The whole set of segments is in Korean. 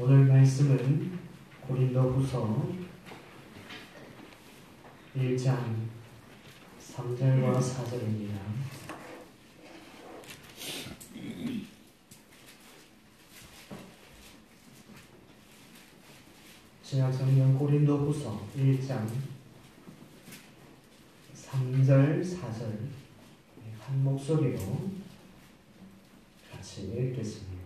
오늘 말씀은 고린도후서 1장 3절과 4절입니다. 신약성경 고린도후서 1장 3절, 4절 한 목소리로 같이 읽겠습니다.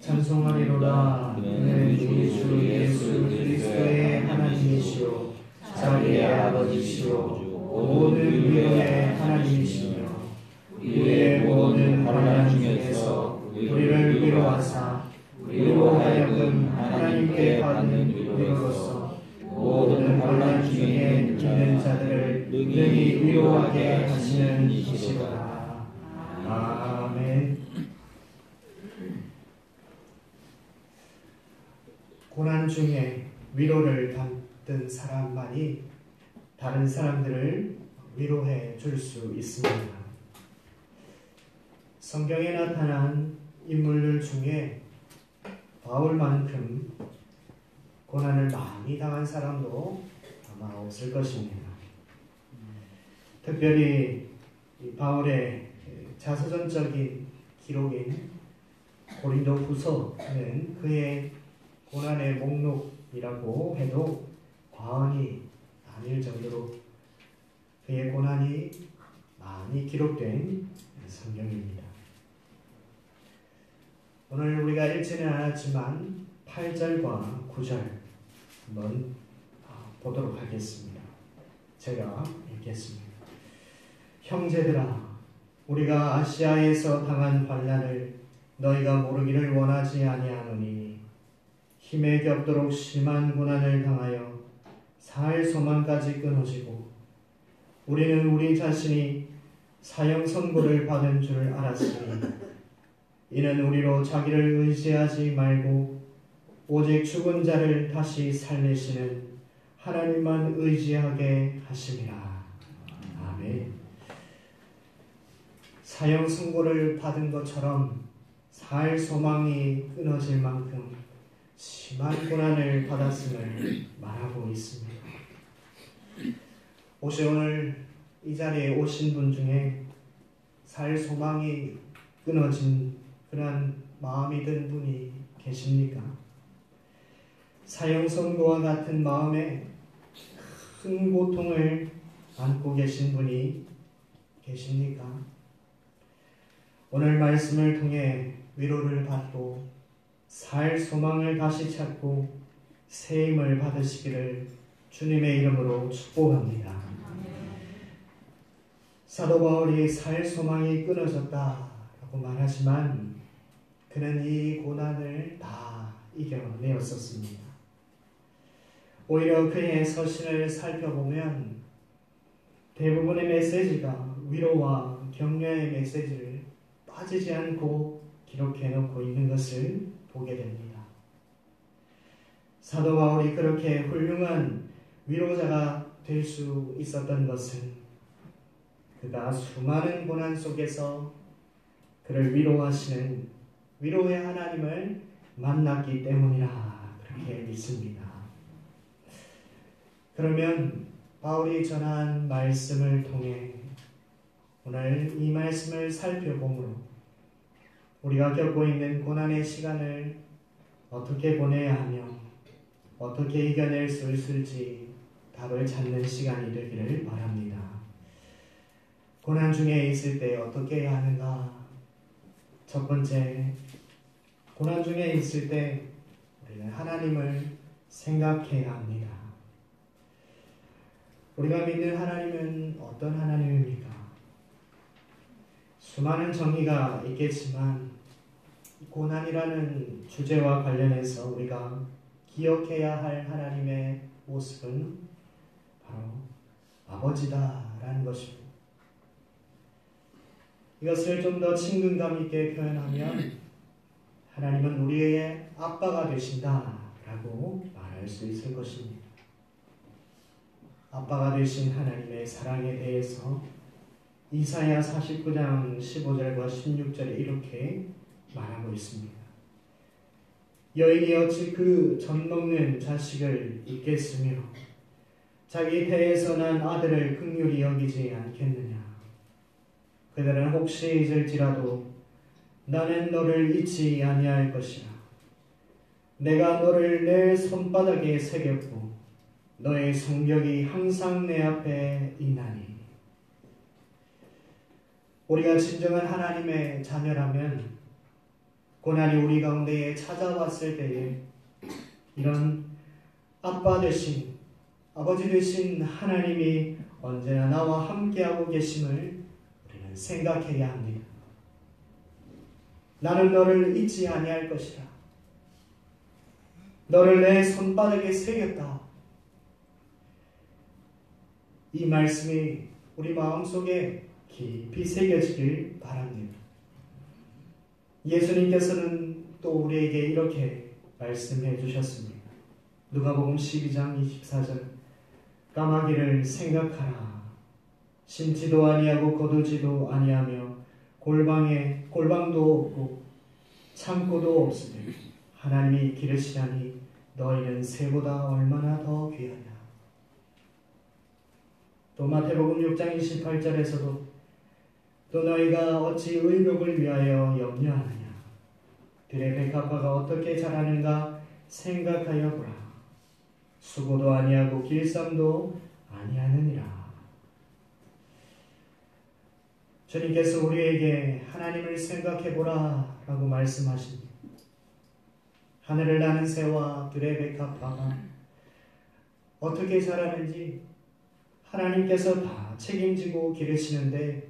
찬송하리로다. 그는 우리 주 예수 그리스도의 하나님이시오 자비의 아버지시오 모든 위로의 하나님이시며 우리의 모든 환난 중에서 우리를 위로하사 우리로 하여금 하나님께 받는 위로로서 모든 환난 중에 있는 자들을 능히 위로하게 하시는 이시로다. 아멘. 고난 중에 위로를 받던 사람만이 다른 사람들을 위로해 줄 수 있습니다. 성경에 나타난 인물들 중에 바울만큼 고난을 많이 당한 사람도 아마 없을 것입니다. 특별히 바울의 자서전적인 기록인 고린도후서는 그의 고난의 목록이라고 해도 과언이 아닐 정도로 그의 고난이 많이 기록된 성경입니다. 오늘 우리가 읽지는 않았지만 8절과 9절 한번 보도록 하겠습니다. 제가 읽겠습니다. 형제들아, 우리가 아시아에서 당한 환난을 너희가 모르기를 원하지 아니하노니 힘에 겹도록 심한 고난을 당하여 살 소망까지 끊어지고 우리는 우리 자신이 사형 선고를 받은 줄 알았으니 이는 우리로 자기를 의지하지 말고 오직 죽은 자를 다시 살리시는 하나님만 의지하게 하심이라. 아멘. 사형 선고를 받은 것처럼 살 소망이 끊어질 만큼 심한 고난을 받았음을 말하고 있습니다. 혹시 오늘 이 자리에 오신 분 중에 살 소망이 끊어진 그런 마음이 든 분이 계십니까? 사형 선고와 같은 마음에 큰 고통을 안고 계신 분이 계십니까? 오늘 말씀을 통해 위로를 받고 살 소망을 다시 찾고 새 힘을 받으시기를 주님의 이름으로 축복합니다. 사도 바울이 살 소망이 끊어졌다라고 말하지만 그는 이 고난을 다 이겨내었었습니다. 오히려 그의 서신을 살펴보면 대부분의 메시지가 위로와 격려의 메시지를 빠지지 않고 기록해놓고 있는 것을 보게 됩니다. 사도 바울이 그렇게 훌륭한 위로자가 될 수 있었던 것은 그가 수많은 고난 속에서 그를 위로하시는 위로의 하나님을 만났기 때문이라 그렇게 믿습니다. 그러면 바울이 전한 말씀을 통해 오늘 이 말씀을 살펴보므로 우리가 겪고 있는 고난의 시간을 어떻게 보내야 하며 어떻게 이겨낼 수 있을지 답을 찾는 시간이 되기를 바랍니다. 고난 중에 있을 때 어떻게 해야 하는가? 첫 번째, 고난 중에 있을 때 우리는 하나님을 생각해야 합니다. 우리가 믿는 하나님은 어떤 하나님입니까? 수많은 정의가 있겠지만 고난이라는 주제와 관련해서 우리가 기억해야 할 하나님의 모습은 바로 아버지다라는 것입니다. 이것을 좀 더 친근감 있게 표현하면 하나님은 우리의 아빠가 되신다라고 말할 수 있을 것입니다. 아빠가 되신 하나님의 사랑에 대해서 이사야 49장 15절과 16절에 이렇게 말하고 있습니다. 여인이 어찌 그 젖먹는 자식을 잊겠으며 자기 배에서 난 아들을 긍휼히 여기지 않겠느냐. 그들은 혹시 잊을지라도 나는 너를 잊지 아니할 것이라. 내가 너를 내 손바닥에 새겼고 너의 성벽이 항상 내 앞에 있나니. 우리가 진정한 하나님의 자녀라면 고난이 우리 가운데에 찾아왔을 때에 이런 아빠 되신, 아버지 되신 하나님이 언제나 나와 함께하고 계심을 우리는 생각해야 합니다. 나는 너를 잊지 아니할 것이라. 너를 내 손바닥에 새겼다. 이 말씀이 우리 마음속에 깊이 새겨지길 바랍니다. 예수님께서는 또 우리에게 이렇게 말씀해 주셨습니다. 누가복음 12장 24절 까마귀를 생각하라. 심지도 아니하고 거두지도 아니하며 골방도 없고 창고도 없으니 하나님이 기르시다니 너희는 새보다 얼마나 더 귀하냐. 또 마태복음 6장 28절에서도 또 너희가 어찌 의복을 위하여 염려하느냐. 들의 백합화가 어떻게 자라는가 생각하여 보라. 수고도 아니하고 길쌈도 아니하느니라. 주님께서 우리에게 하나님을 생각해 보라 라고 말씀하십니다. 하늘을 나는 새와 들의 백합화가 어떻게 자라는지 하나님께서 다 책임지고 기르시는데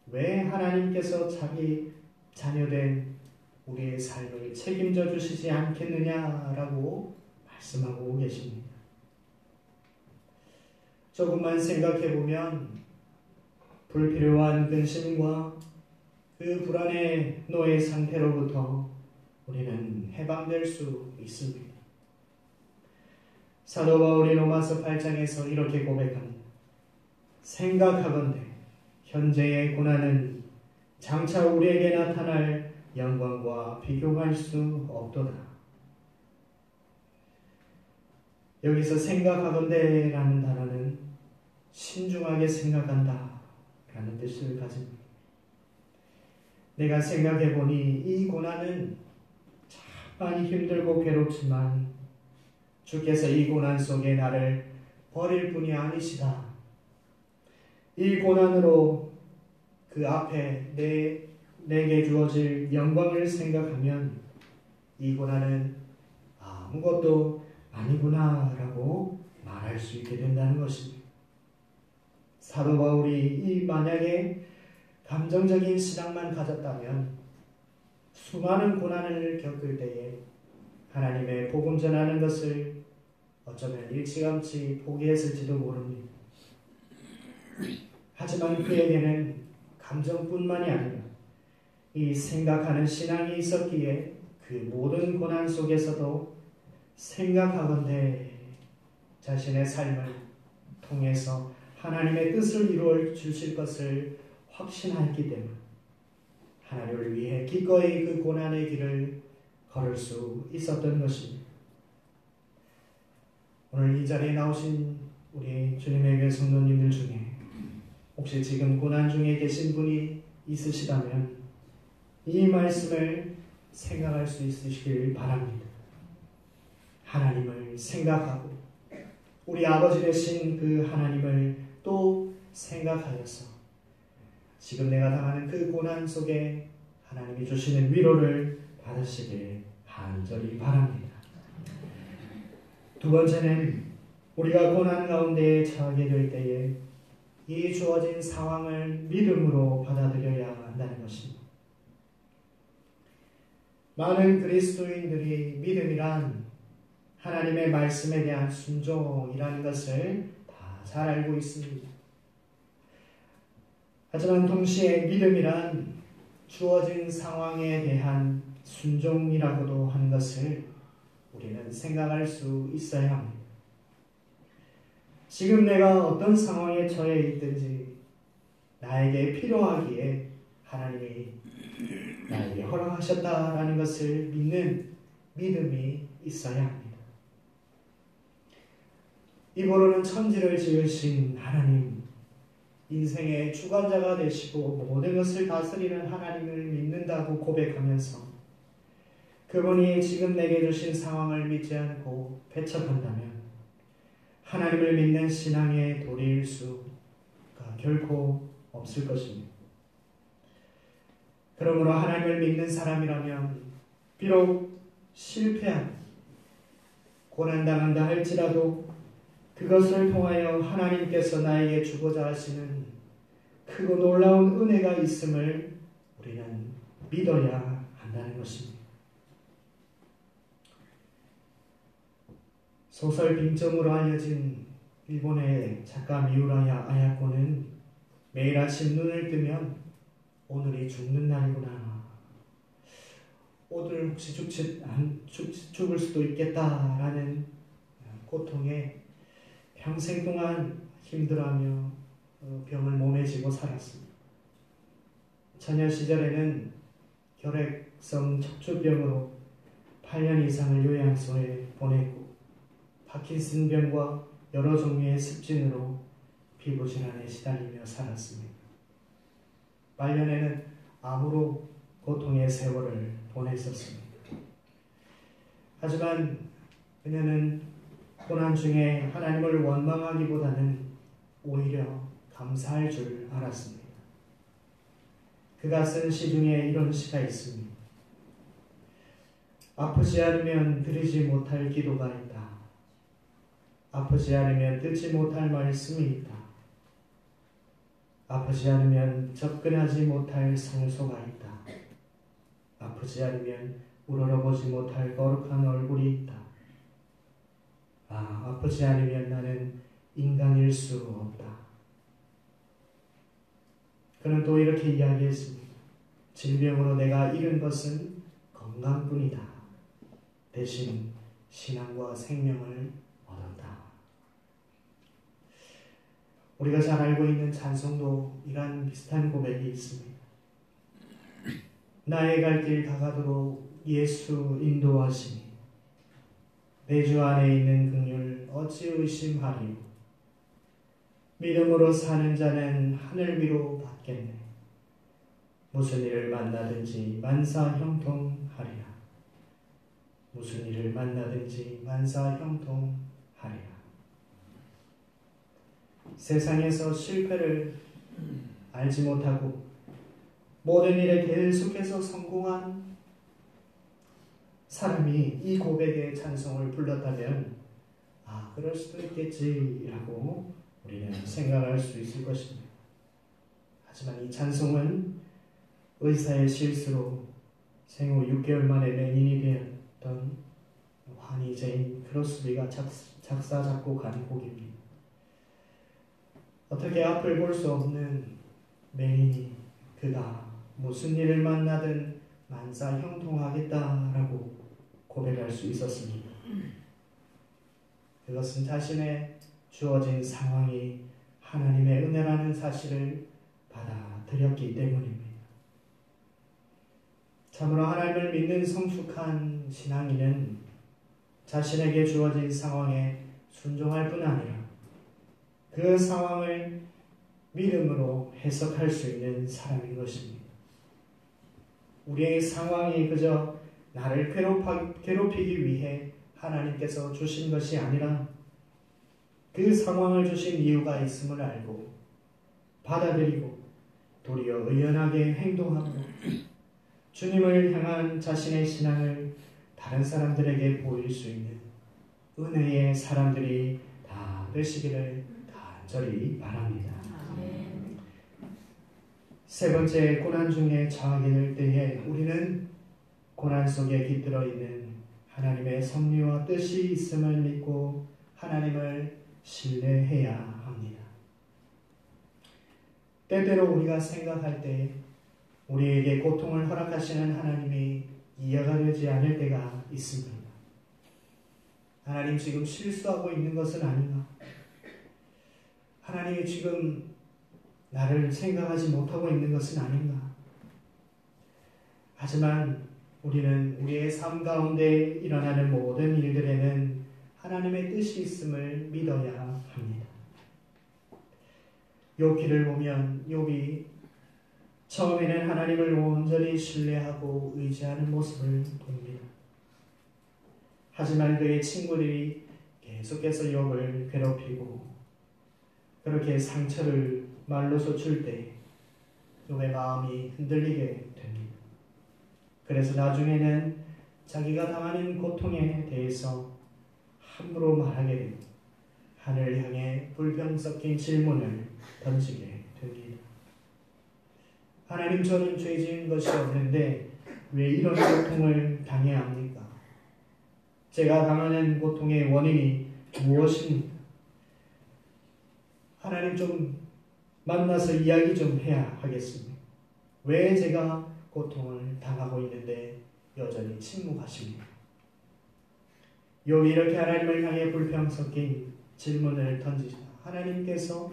왜 하나님께서 자기 자녀된 우리의 삶을 책임져 주시지 않겠느냐라고 말씀하고 계십니다. 조금만 생각해 보면 불필요한 근심과 그 불안의 노예 상태로부터 우리는 해방될 수 있습니다. 사도 바울이 로마서 8장에서 이렇게 고백합니다. 생각하건대 현재의 고난은 장차 우리에게 나타날 영광과 비교할 수 없도다. 여기서 생각하건대라는 단어는 신중하게 생각한다 라는 뜻을 가집니다. 내가 생각해보니 이 고난은 참 많이 힘들고 괴롭지만 주께서 이 고난 속에 나를 버릴 분이 아니시다. 이 고난으로 그 앞에 내게 주어질 영광을 생각하면 이 고난은 아무것도 아니구나 라고 말할 수 있게 된다는 것입니다. 사도 바울이 만약에 감정적인 신앙만 가졌다면 수많은 고난을 겪을 때에 하나님의 복음 전하는 것을 어쩌면 일찌감치 포기했을지도 모릅니다. 하지만 그에게는 감정뿐만이 아니라 이 생각하는 신앙이 있었기에 그 모든 고난 속에서도 생각하건대 자신의 삶을 통해서 하나님의 뜻을 이루어 주실 것을 확신했기 때문에 하나님을 위해 기꺼이 그 고난의 길을 걸을 수 있었던 것입니다. 오늘 이 자리에 나오신 우리 주님의 교회 성도님들 중에 혹시 지금 고난 중에 계신 분이 있으시다면 이 말씀을 생각할 수 있으시길 바랍니다. 하나님을 생각하고 우리 아버지 되신 그 하나님을 또 생각하여서 지금 내가 당하는 그 고난 속에 하나님이 주시는 위로를 받으시길 간절히 바랍니다. 두 번째는 우리가 고난 가운데 처하게 될 때에 이 주어진 상황을 믿음으로 받아들여야 한다는 것입니다. 많은 그리스도인들이 믿음이란 하나님의 말씀에 대한 순종이라는 것을 다 잘 알고 있습니다. 하지만 동시에 믿음이란 주어진 상황에 대한 순종이라고도 하는 것을 우리는 생각할 수 있어야 합니다. 지금 내가 어떤 상황에 처해 있든지 나에게 필요하기에 하나님이 나에게 허락하셨다라는 것을 믿는 믿음이 있어야 합니다. 입으로는 천지를 지으신 하나님, 인생의 주관자가 되시고 모든 것을 다스리는 하나님을 믿는다고 고백하면서 그분이 지금 내게 주신 상황을 믿지 않고 배척한다면 하나님을 믿는 신앙의 도리일 수가 결코 없을 것입니다. 그러므로 하나님을 믿는 사람이라면 비록 실패한 고난당한다 할지라도 그것을 통하여 하나님께서 나에게 주고자 하시는 크고 놀라운 은혜가 있음을 우리는 믿어야 한다는 것입니다. 소설 빙점으로 알려진 일본의 작가 미우라야 아야코는 매일 아침 눈을 뜨면 오늘이 죽는 날이구나, 오늘 혹시 죽을 수도 있겠다라는 고통에 평생 동안 힘들어하며 병을 몸에 지고 살았습니다. 처녀 시절에는 결핵성 척추병으로 8년 이상을 요양소에 보냈고 파킨슨병과 여러 종류의 습진으로 피부질환에 시달리며 살았습니다. 말년에는 암으로 고통의 세월을 보냈었습니다. 하지만 그녀는 고난 중에 하나님을 원망하기보다는 오히려 감사할 줄 알았습니다. 그가 쓴 시 중에 이런 시가 있습니다. 아프지 않으면 드리지 못할 기도가 있다. 아프지 않으면 듣지 못할 말씀이 있다. 아프지 않으면 접근하지 못할 성소가 있다. 아프지 않으면 우러러보지 못할 거룩한 얼굴이 있다. 아프지 않으면 나는 인간일 수 없다. 그는 또 이렇게 이야기했습니다. 질병으로 내가 잃은 것은 건강뿐이다. 대신 신앙과 생명을 얻었다. 우리가 잘 알고 있는 찬송도 이러한 비슷한 고백이 있습니다. 나의 갈 길 다가도록 예수 인도하시니 내 주 안에 있는 긍휼 어찌 의심하리요. 믿음으로 사는 자는 하늘 위로 받겠네. 무슨 일을 만나든지 만사 형통하리라. 무슨 일을 만나든지 만사 형통하리라. 세상에서 실패를 알지 못하고 모든 일에 계속해서 성공한 사람이 이 고백의 찬송을 불렀다면 그럴 수도 있겠지라고 우리는 생각할 수 있을 것입니다. 하지만 이 찬송은 의사의 실수로 생후 6개월 만에 맹인이 되었던 환희 제인 크로스비가 작사 작곡한 곡입니다. 어떻게 앞을 볼 수 없는 맹인이 그가 무슨 일을 만나든 만사 형통하겠다라고 고백할 수 있었습니다. 그것은 자신의 주어진 상황이 하나님의 은혜라는 사실을 받아들였기 때문입니다. 참으로 하나님을 믿는 성숙한 신앙인은 자신에게 주어진 상황에 순종할 뿐 아니라 그 상황을 믿음으로 해석할 수 있는 사람인 것입니다. 우리의 상황이 그저 나를 괴롭히기 위해 하나님께서 주신 것이 아니라 그 상황을 주신 이유가 있음을 알고 받아들이고 도리어 의연하게 행동하고 주님을 향한 자신의 신앙을 다른 사람들에게 보일 수 있는 은혜의 사람들이 다 되시기를 간절히 바랍니다. 세 번째, 고난 중에 처하게 될 때에 우리는 고난 속에 깃들어 있는 하나님의 섭리와 뜻이 있음을 믿고 하나님을 신뢰해야 합니다. 때때로 우리가 생각할 때 우리에게 고통을 허락하시는 하나님이 이해가 되지 않을 때가 있습니다. 하나님 지금 실수하고 있는 것은 아닌가? 하나님이 지금 나를 생각하지 못하고 있는 것은 아닌가? 하지만 우리는 우리의 삶 가운데 일어나는 모든 일들에는 하나님의 뜻이 있음을 믿어야 합니다. 욥기를 보면 욥이 처음에는 하나님을 온전히 신뢰하고 의지하는 모습을 봅니다. 하지만 그의 친구들이 계속해서 욥을 괴롭히고 그렇게 상처를 말로써 줄 때 욥의 마음이 흔들리게 됩니다. 그래서 나중에는 자기가 당하는 고통에 대해서 함부로 말하게 되고 하늘을 향해 불평 섞인 질문을 던지게 됩니다. 하나님, 저는 죄 지은 것이 없는데 왜 이런 고통을 당해야 합니까? 제가 당하는 고통의 원인이 무엇입니까? 하나님, 좀 만나서 이야기 좀 해야 하겠습니다. 왜 제가 고통을 당하고 있는데 여전히 침묵하십니까? 욥이 이렇게 하나님을 향해 불평 섞인 질문을 던지자 하나님께서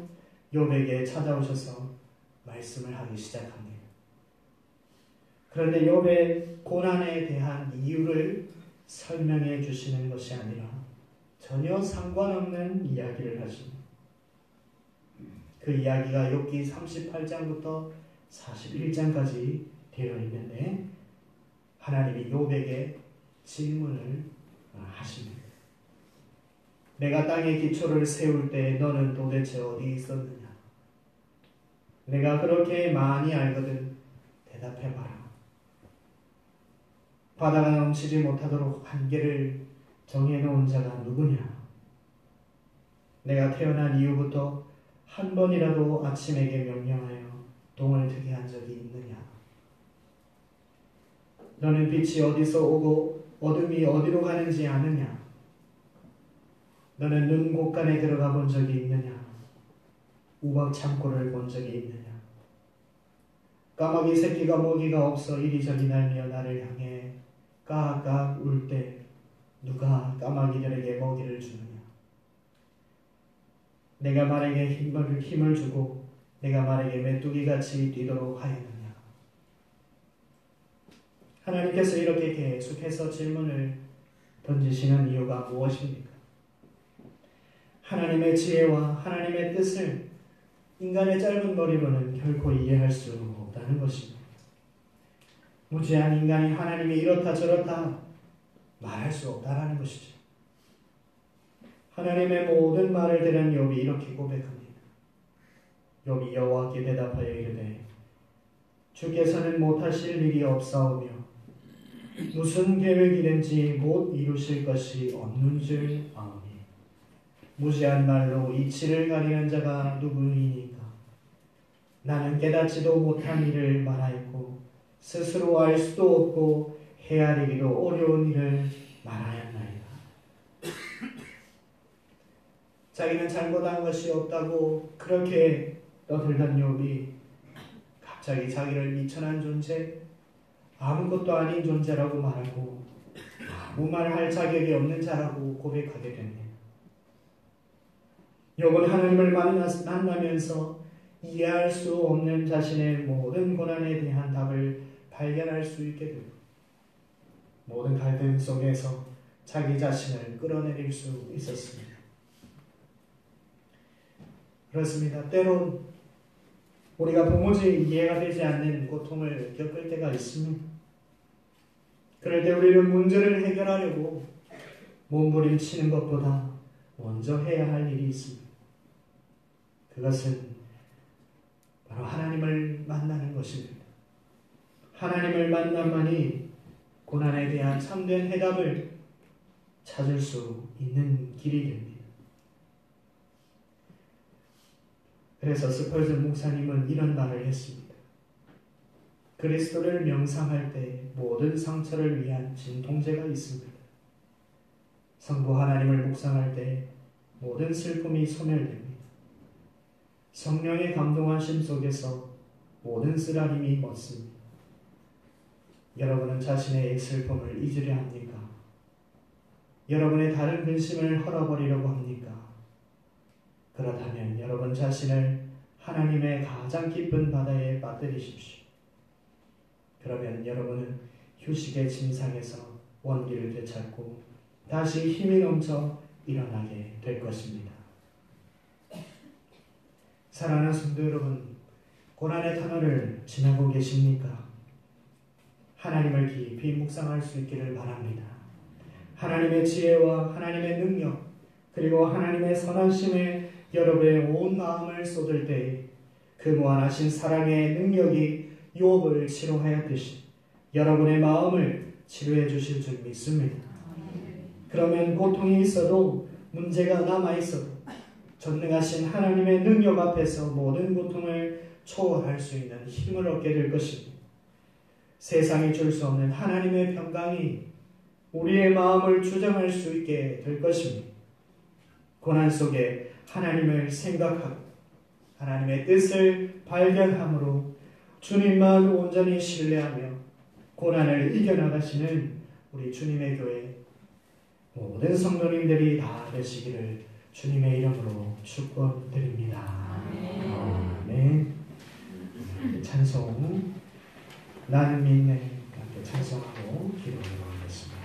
욥에게 찾아오셔서 말씀을 하기 시작합니다. 그런데 욥의 고난에 대한 이유를 설명해 주시는 것이 아니라 전혀 상관없는 이야기를 하십니다. 그 이야기가 욥기 38장부터 41장까지 되어 있는데 하나님이 욥에게 질문을 하십니다. 내가 땅에 기초를 세울 때 너는 도대체 어디 있었느냐? 내가 그렇게 많이 알거든 대답해봐라. 바다가 넘치지 못하도록 한계를 정해놓은 자가 누구냐? 내가 태어난 이후부터 한 번이라도 아침에게 명령하여 동을 트게 한 적이 있느냐? 너는 빛이 어디서 오고 어둠이 어디로 가는지 아느냐? 너는 눈 곳간에 들어가 본 적이 있느냐? 우박 창고를 본 적이 있느냐? 까마귀 새끼가 먹이가 없어 이리저리 날며 나를 향해 까악 울 때 누가 까마귀들에게 먹이를 주느냐? 내가 말에게 힘을 주고 내가 말에게 메뚜기같이 뛰도록 하였느냐? 하나님께서 이렇게 계속해서 질문을 던지시는 이유가 무엇입니까? 하나님의 지혜와 하나님의 뜻을 인간의 짧은 머리로는 결코 이해할 수 없다는 것입니다. 무지한 인간이 하나님이 이렇다 저렇다 말할 수 없다라는 것이죠. 하나님의 모든 말을 들은 욥이 이렇게 고백합니다. 욥이 여호와께 대답하여 이르되 주께서는 못하실 일이 없사오며 무슨 계획이든지 못 이루실 것이 없는 줄 아오니 무지한 말로 이치를 가리는 자가 누구이니까? 나는 깨닫지도 못한 일을 말하였고 스스로 알 수도 없고 헤아리기도 어려운 일을 말하였나이다. 자기는 잘못한 것이 없다고 그렇게 떠들던 욥이 갑자기 자기를 미천한 존재, 아무것도 아닌 존재라고 말하고 아무 말 할 자격이 없는 자라고 고백하게 됩니다. 욥은 하나님을 만나면서 이해할 수 없는 자신의 모든 고난에 대한 답을 발견할 수 있게 되고 모든 갈등 속에서 자기 자신을 끌어내릴 수 있었습니다. 그렇습니다. 때론 우리가 도무지 이해가 되지 않는 고통을 겪을 때가 있습니다. 그럴 때 우리는 문제를 해결하려고 몸부림치는 것보다 먼저 해야 할 일이 있습니다. 그것은 바로 하나님을 만나는 것입니다. 하나님을 만나만이 고난에 대한 참된 해답을 찾을 수 있는 길이 됩니다. 그래서 스펄전 목사님은 이런 말을 했습니다. 그리스도를 명상할 때 모든 상처를 위한 진통제가 있습니다. 성부 하나님을 묵상할 때 모든 슬픔이 소멸됩니다. 성령의 감동하심 속에서 모든 쓰라림이 멎습니다. 여러분은 자신의 슬픔을 잊으려 합니까? 여러분의 다른 근심을 헐어버리려고 합니까? 그렇다면 여러분 자신을 하나님의 가장 깊은 바다에 빠뜨리십시오. 그러면 여러분은 휴식의 침상에서 원기를 되찾고 다시 힘이 넘쳐 일어나게 될 것입니다. 사랑하는 성도 여러분, 고난의 터널을 지나고 계십니까? 하나님을 깊이 묵상할 수 있기를 바랍니다. 하나님의 지혜와 하나님의 능력, 그리고 하나님의 선하심에 여러분의 온 마음을 쏟을 때 그 무한하신 사랑의 능력이 욥을 치료하였듯이 여러분의 마음을 치료해 주실 줄 믿습니다. 그러면 고통이 있어도, 문제가 남아있어도 전능하신 하나님의 능력 앞에서 모든 고통을 초월할 수 있는 힘을 얻게 될 것입니다. 세상이 줄 수 없는 하나님의 평강이 우리의 마음을 주장할 수 있게 될 것입니다. 고난 속에 하나님을 생각하고 하나님의 뜻을 발견함으로 주님만 온전히 신뢰하며 고난을 이겨나가시는 우리 주님의 교회 모든 성도님들이 다 되시기를 주님의 이름으로 축원드립니다. 아멘. 찬송 나는 믿네 함께 찬송하고 기도를 하겠습니다.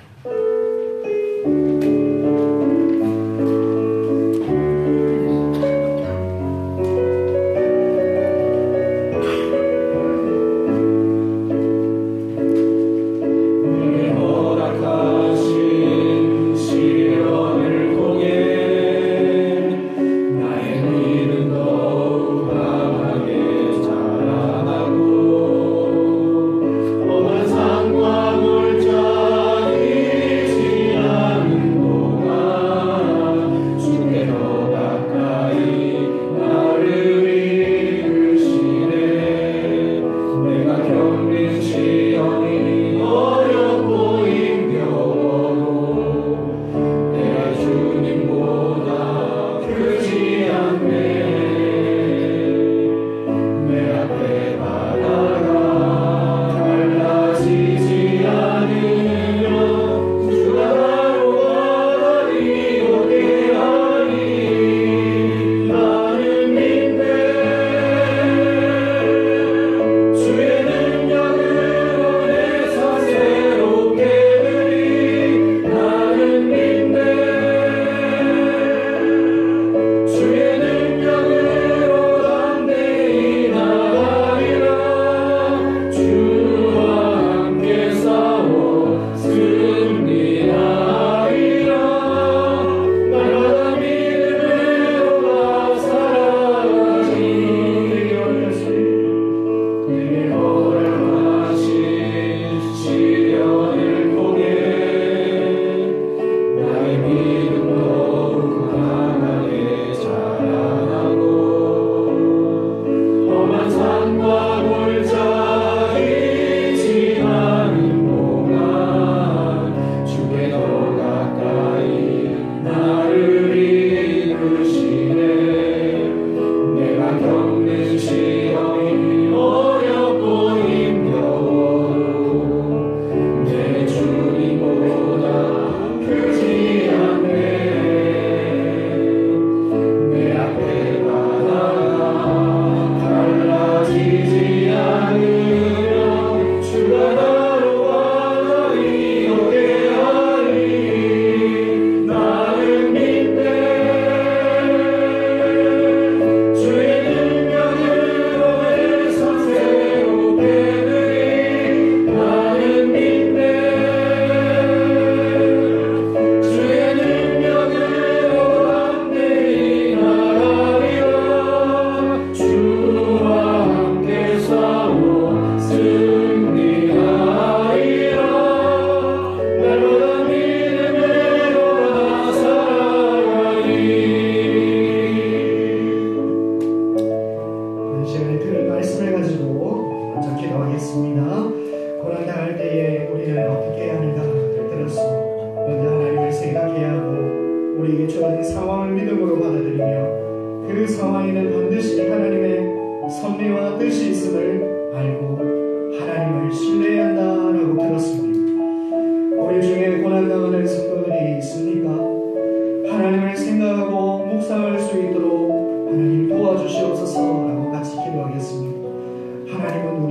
하나님을 생각하고 묵상할 수 있도록 하나님 도와주시옵소서 라고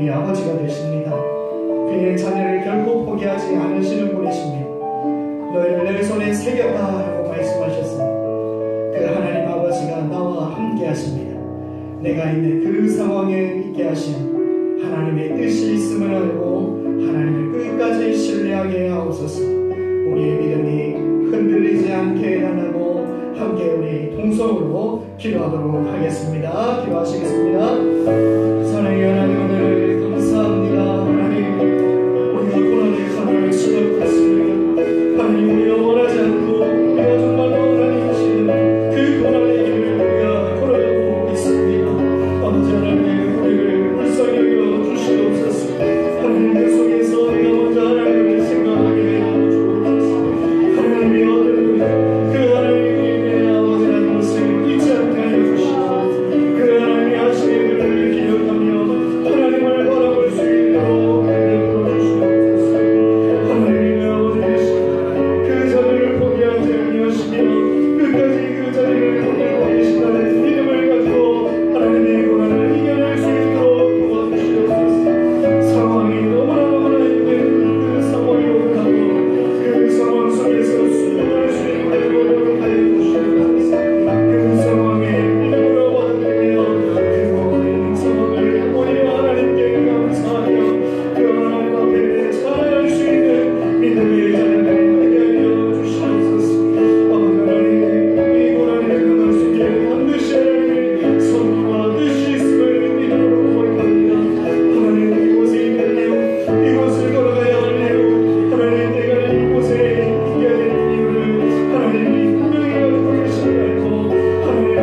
우리 아버지가 되십니다. 그의 자녀를 결코 포기하지 않으시는 분이십니다. 너희를 내 손에 새겼다 하고 말씀하셨습니다. 그 하나님 아버지가 나와 함께 하십니다. 내가 있는 그 상황에 있게 하신 하나님의 뜻이 있음을 알고 하나님을 끝까지 신뢰하게 하옵소서. 우리의 믿음이 흔들리지 않게 해달라고 함께 우리 통성으로 기도하도록 하겠습니다. 기도하시겠습니다. 사랑의 하나님, 오늘 감사합니다. 하나님, 우리가 고난의 칼을 치닫았습니다. 하나님, 우리가 원하지 않고 우리가 정말로 하나님이시는 그 고난의 길을 우리가 걸어가고 있습니다. 아버지 하나님, 우리를 불쌍히 여겨 주시옵소서. 하나님, 그 속에서 우리가 먼저 하나님을 생각하게 하여 주옵소서. 하나님이 얻은 그 하나님의 아버지라는 것을 잊지 않게 하여 주시고, 그 하나님이 하신 일을 기억하며 하나님을 바라볼 수 있도록 은혜를 주시옵소서. 하나님의 아버지 되시고 그 자리를 포기하지 아니하시며 끝까지 그 자리를 포기하고 계신다는 믿음을 갖고 하나님의 고난을 이겨낼 수 있도록 도와주시옵소서. 상황이 너무나 힘든 그 상황이라고 하고 그 상황 속에서 수용할 수 있는 노력을 하여 주시옵소서. 그 상황에 믿음으로 받아들이며 그 모든 상황을 우리 하나님께 감사하며 그 하나님 앞에 살아갈 수 있는 믿음의 자녀를 되게 하여 주시옵소서. 아버지 하나님, 이 고난의 강한 속에 반드시 하나님의 섭리와 뜻이 있음을 믿음으로 고백합니다. 하나님, 이곳에 있는데요, 이곳을 걸어가야 하네요. 하나님, 내가 이곳에 있게 된 이유를 하나님이 분명히 알고 계심을 알고 하나님을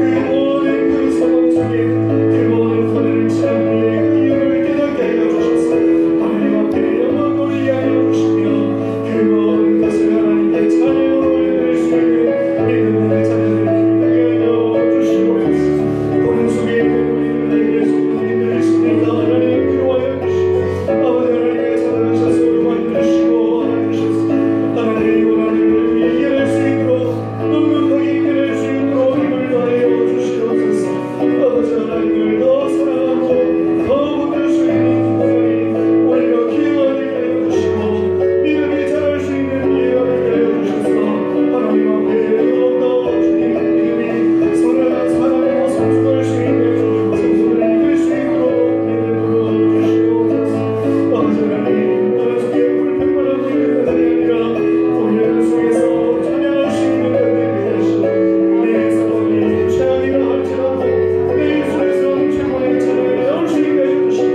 그 모든 그 상황 속에 그 모든 고난을 치는 그 이유를 깨닫게 하여 주셔서 하나님 앞에 영광 돌리게 하여 주시며 그 모든 것을 하나님께 찬양을 드릴 수 있는 믿음의 자녀들을 되게 하여 주시옵소서. 고난 속에 있는 우리를 내게 손을 들으십니다. 하나님, 기도하여 주시고 아버지 하나님께 찾아가셔서 만드시고 하나주셔서 하나님의 고난을 이겨낼 수 있도록 넉넉하게 이겨낼 수 있도록 힘을 다하여 주시옵소서. 아버지 하나님을 더 사랑하고 더 붙들 수 있는 하나님, 우리가 기도가 되게 하여 주시고 믿음이 자랄 수 있는 기회가 되게 하여 주셔서 하나님 앞에 더욱더 주님의 믿음이 선한 사랑으로 성숙할 수 있는 성도를 이끌 수 있도록 믿음을 주시옵소서. 아버지 하나님, 나라 속에 불평만 하고 있는 것이 아니라 우리의 속에서 찬양할 수 있는 것들이 되시고 내 상황이 최악이라 할지라도 내 입술에서 최고의 찬양이 나올 수 있게 해주시고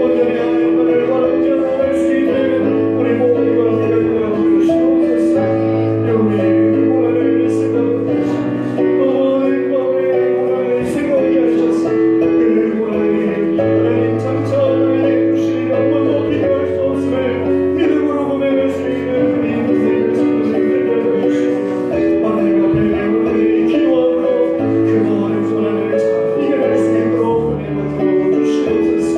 온전히 하나님을 바라보지 않고 갈 수 있는 우리 모두가 되게 하여 주시옵소서. 우리 고난을 생각하시고 모든 마음의 고난을 생각하게 하셔서 그 고난을 하나님 장차 하나님의 주신 영광과 비교할 수 없음을 믿음으로 고백할 수 있는 우리 인생의 성도들을 되게 주시고 하나님 앞에 우리 기도함으로 그 모든 고난을 잘 이겨낼 수 있도록 은혜가 주시옵소서.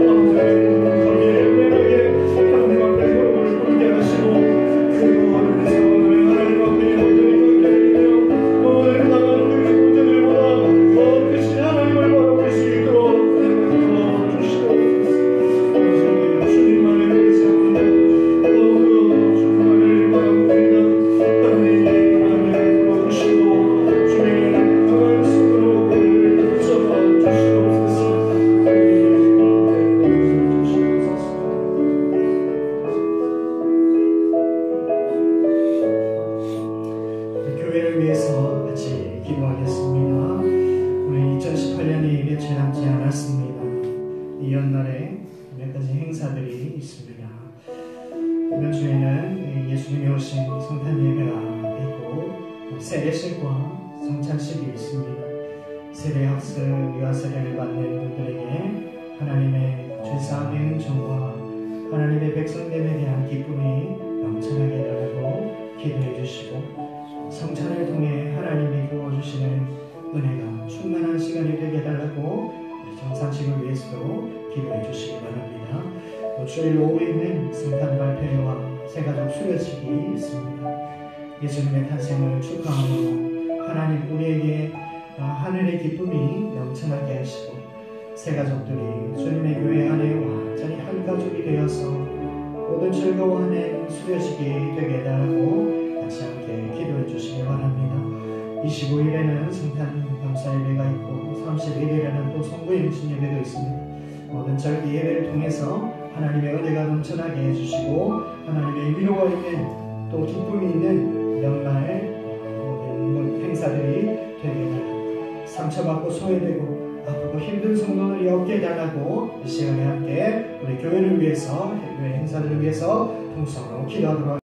아버지 하나님, 거기에 은혜하게 하나님 앞에 무릎을 꿇게 하시고 그 모든 상황을 하나님 앞에 온전히 맡겨드리며 모든 강한 그 문제들보다 더 크신 하나님을 바라볼 수 있도록 은혜가 주시옵소서. 주님만을 의지합니다. 더욱더 주님만을 바라봅니다. 하나님, 나를 불러주시고 주의 강한 손으로 우리를 붙잡아 주시옵소서. 교회를 위해서 같이 기도하겠습니다. 우리 2018년이 며칠 남지 않았습니다. 이 연말에 몇 가지 행사들이 있습니다. 이번 주에는 예수님이 오신 성탄 예배가 있고 세례식과 성찬식이 있습니다. 세례학습 유아 세례를 받는 분들에게 하나님의 죄사함의 은총과 하나님의 백성됨에 대한 기쁨이 넘쳐나게 해달라고 기도해 주시고 성찬을 통해 하나님이 부어주시는 은혜가 충만한 시간이 되게 해달라고 우리 정산식을 위해서도 기도해 주시기 바랍니다. 또 주일 오후에는 성탄 발표회와 새가족 수료식이 있습니다. 예수님의 탄생을 축하하며 하나님 우리에게 하늘의 기쁨이 넘쳐나게 하시고 새 가족들이 주님의 교회 안에 완전히 한 가족이 되어서 모든 즐거워하는 수료식이 되게 해달라고 같이 함께 기도해 주시기 바랍니다. 25일에는 성탄 감사 예배가 있고 31일에는 또 성부 임신 예배도 있습니다. 모든 절기 예배를 통해서 하나님의 은혜가 넘쳐나게 해주시고 하나님의 위로가 있는 또 기쁨이 있는 연말 모든 행사들이 되게 해달라고, 상처받고 소외되고 아프고 힘든 성도들이 없게 해달라고 이 시간에 함께 우리 교회를 위해서, 교회 행사들을 위해서 통성으로 기도하도록 하겠습니다.